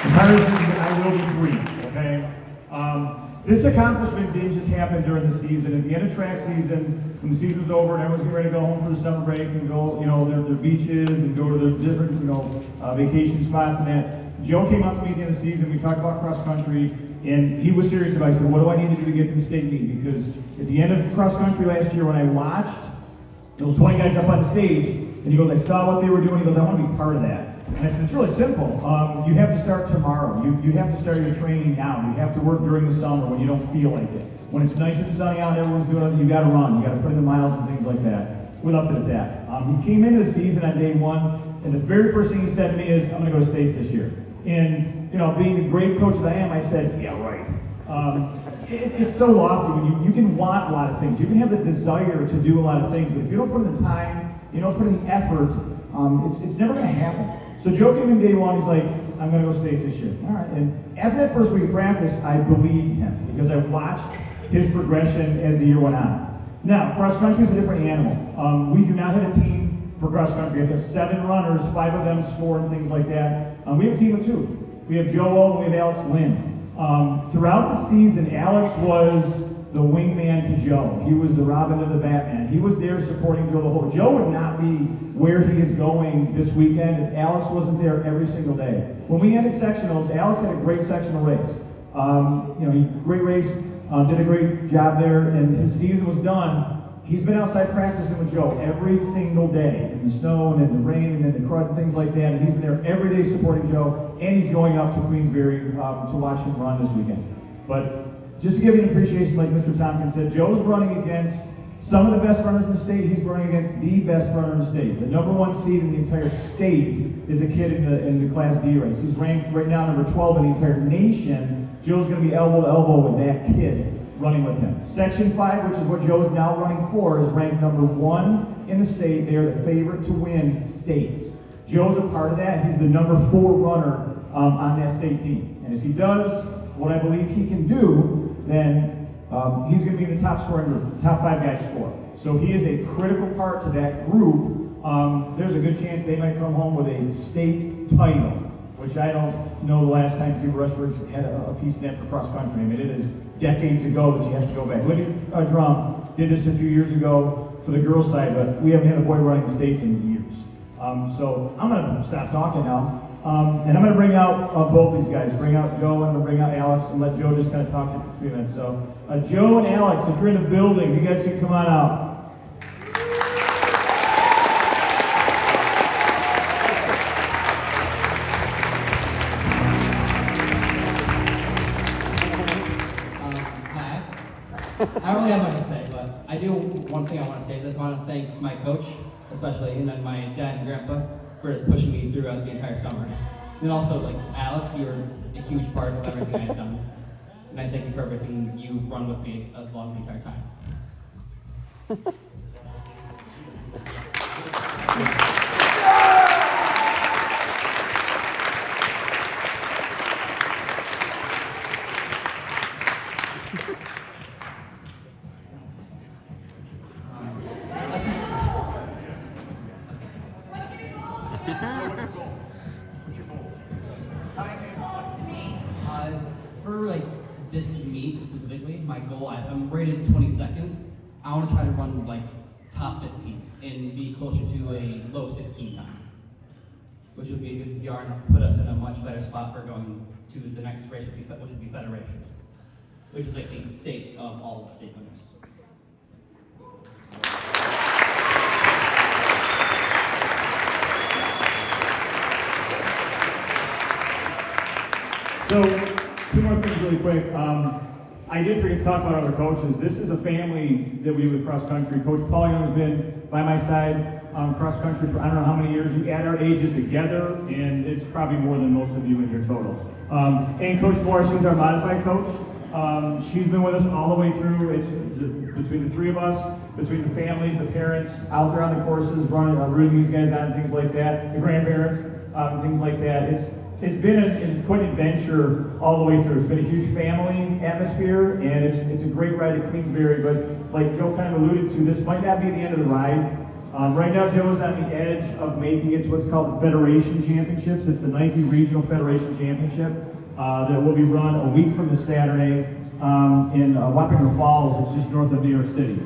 As hard as it is, I will be brief, okay? This accomplishment didn't just happen during the season. At the end of track season, when the season was over and everyone's getting ready to go home for the summer break and go, their beaches and go to their different, vacation spots and that, Joe came up to me at the end of the season. We talked about cross country, and he was serious about it. I said, what do I need to do to get to the state meet? Because at the end of cross country last year, when I watched those 20 guys up on the stage, and he goes, I saw what they were doing. He goes, I want to be part of that. And I said, it's really simple. You have to start tomorrow. You have to start your training now. You have to work during the summer when you don't feel like it. When it's nice and sunny out, everyone's doing it, you got to run. You got to put in the miles and things like that. We left it at that. He came into the season on day one, and the very first thing he said to me is, I'm going to go to states this year. And, being the great coach that I am, I said, yeah, right. It's so lofty when you can want a lot of things. You can have the desire to do a lot of things, but if you don't put in the time, you don't put in the effort, it's never going to happen. So Joe came in day one, he's like, I'm going to go states this year. All right. And after that first week of practice, I believed him because I watched his progression as the year went on. Now, cross country is a different animal. We do not have a team for cross country. We have to have 7 runners, 5 of them score and things like that. We have a team of 2. We have Joe O and we have Alex Lynn. Throughout the season, Alex was the wingman to Joe. He was the Robin to the Batman. He was there supporting Joe the whole. Joe would not be where he is going this weekend if Alex wasn't there every single day. When we ended sectionals, Alex had a great sectional race. Great race, did a great job there, and his season was done. He's been outside practicing with Joe every single day, in the snow and in the rain and in the crud and things like that, and he's been there every day supporting Joe, and he's going up to Queensbury to watch him run this weekend. But just to give you an appreciation, like Mr. Tompkins said, Joe's running against some of the best runners in the state. He's running against the best runner in the state. The number 1 seed in the entire state is a kid in the Class D race. He's ranked right now number 12 in the entire nation. Joe's going to be elbow to elbow with that kid running with him. Section 5, which is what Joe is now running for, is ranked number 1 in the state. They are the favorite to win states. Joe's a part of that. He's the number 4 runner on that state team. And if he does what I believe he can do, then he's going to be in the top 5 guys score. So he is a critical part to that group. There's a good chance they might come home with a state title, which I don't know the last time people Rushford had a piece in that for cross country. I mean, it is decades ago that you have to go back. Lydia Drum did this a few years ago for the girls' side, but we haven't had a boy running the states in years. So I'm going to stop talking now. And I'm going to bring out both these guys. Bring out Joe and I'm going to bring out Alex and let Joe just kind of talk to you for a few minutes. So Joe and Alex, if you're in the building, you guys can come on out. Hi. I don't really have much to say, but I do one thing I want to say. I want to thank my coach, especially, and then my dad and grandpa, for just pushing me throughout the entire summer. And then also, Alex, you were a huge part of everything I've done. And I thank you for everything you've run with me along the entire time. That's just... For this meet specifically, my goal, I'm rated 22nd. I want to try to run top 15 and be closer to a low 16 time, which would be a good PR and put us in a much better spot for going to the next race, which would be federations, which is the states of all the state winners. So, 2 more things really quick. I did forget to talk about other coaches. This is a family that we do with cross country. Coach Paul Young has been by my side cross country for I don't know how many years. You add our ages together, and it's probably more than most of you in here total. And Coach Morris, she's our modified coach. She's been with us all the way through. It's between the 3 of us, between the families, the parents, out there on the courses, rooting these guys on, things like that, the grandparents, things like that. It's been quite an adventure all the way through. It's been a huge family atmosphere, and it's a great ride at Queensbury, but like Joe kind of alluded to, this might not be the end of the ride. Right now, Joe is on the edge of making it to what's called the Federation Championships. It's the Nike Regional Federation Championship that will be run a week from this Saturday in Wappingers Falls. It's just north of New York City.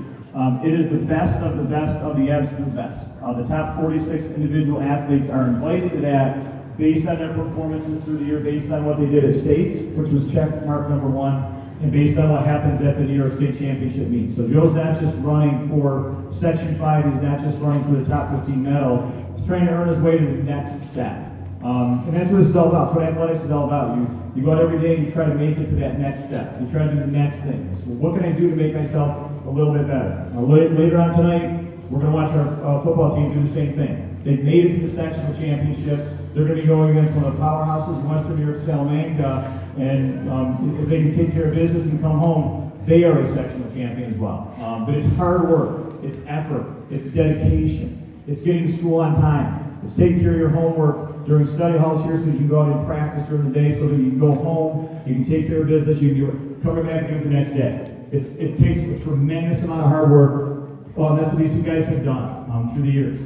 It is the best of the absolute best. The top 46 individual athletes are invited to that based on their performances through the year, based on what they did at states, which was check mark number 1. And based on what happens at the New York State Championship meets. So Joe's not just running for Section 5, he's not just running for the top 15 medal, he's trying to earn his way to the next step. And that's what it's all about, that's what athletics is all about. You go out every day and you try to make it to that next step. You try to do the next thing. So what can I do to make myself a little bit better? Later on tonight, we're going to watch our football team do the same thing. They've made it to the sectional championship. They're going to be going against one of the powerhouses in Western New York, Salamanca. And if they can take care of business and come home, they are a sectional champion as well. But it's hard work, it's effort, it's dedication, it's getting to school on time, it's taking care of your homework during study halls here so you can go out and practice during the day so that you can go home, you can take care of business, you can come back and do it the next day. It takes a tremendous amount of hard work. And that's what these two guys have done through the years.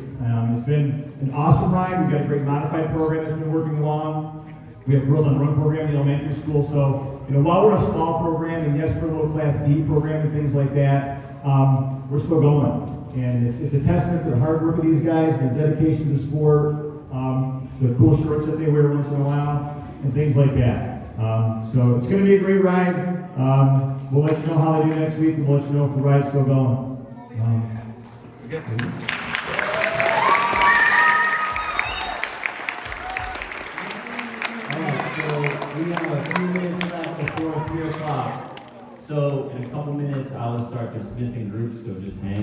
It's been an awesome ride. We've got a great modified program that's been working along. We have Girls on Run program in the elementary school. So, while we're a small program, and yes, we're a little Class D program and things like that, we're still going. And it's a testament to the hard work of these guys, their dedication to the sport, the cool shorts that they wear once in a while, and things like that. So it's going to be a great ride. We'll let you know how they do next week, and we'll let you know if the ride's still going. We have a few minutes left before 3 o'clock. So in a couple minutes, I will start dismissing groups, so just hang.